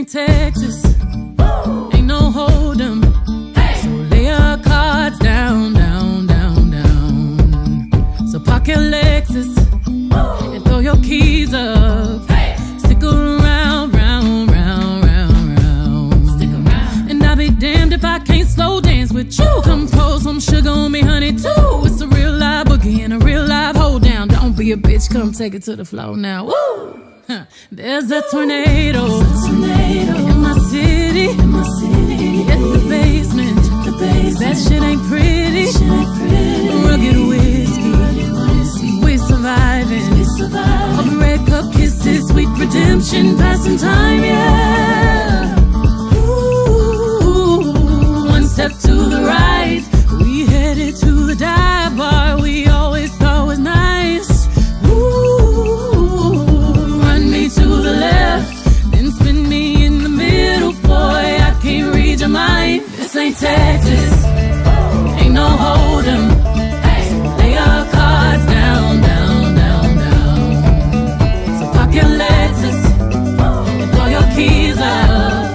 ain't Texas, ain't no hold 'em. So lay your cards down, down, down, down. So park your Lexus and throw your keys up. Stick around, round, round, round, round. Stick around. And I'll be damned if I can't slow dance with you. Come pour some sugar on me, honey, too. It's a real live boogie and a real live hold down. Don't be a bitch, come take it to the floor now. Woo! There's a tornado in my city, in the basement. That shit ain't pretty. Rugged whiskey, we surviving. All the red cup kisses, sweet redemption, passing time, yeah. Ooh, one step to the right, we headed to the dive bar we always thought was nice. To the left, then spin me in the middle, boy, I can't read your mind. This ain't Texas, ain't no hold 'em. Lay your cards down, down, down, down. So park your Lexus and throw your keys up.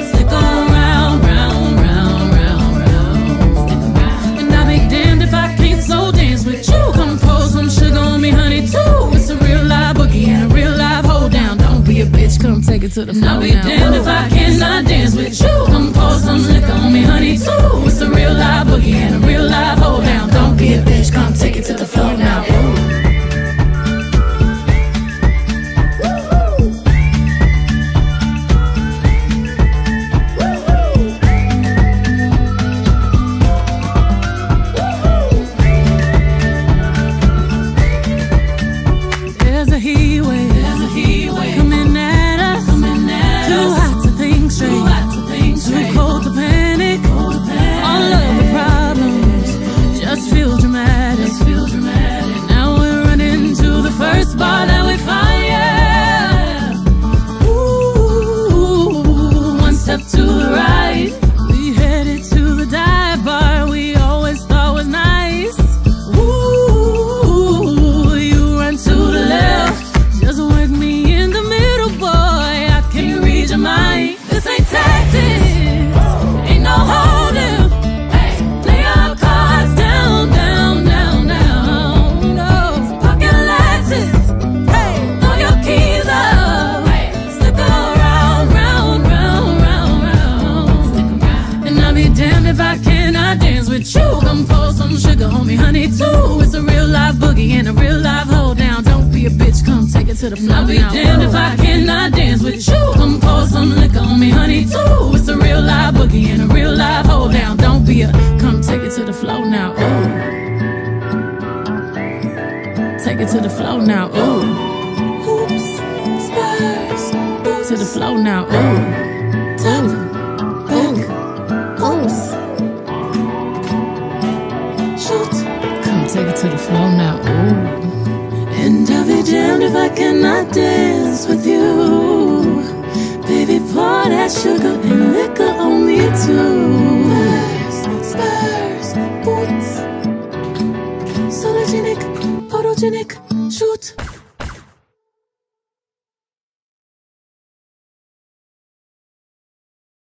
Stick around, round, round, round, round. And I'll be damned if I can't slow dance with you. Come pour some sugar on me, honey, too. It's a real live boogie and a real live hold down. Don't be a bitch, come take it to the floor. I'll be damned if I cannot dance with you. Come pour some liquor on me, honey, too. It's a real live boogie and a real live hold down. Don't be a bitch, come take it to the floor now. I'll be damned if I cannot dance with you. Come pour some liquor on me, honey, too. It's a real live boogie and a real live hold down. Don't be a, come take it to the floor now. Ooh. Take it to the floor now. Ooh. Hoops, spurs, to the floor now. Ooh. Top, back, pulse. Shoot. Come take it to the floor now. Ooh. And I'll be damned if I cannot dance with you. Baby, pour that sugar and liquor on me too. Spurs, boots, photogenic, shoot.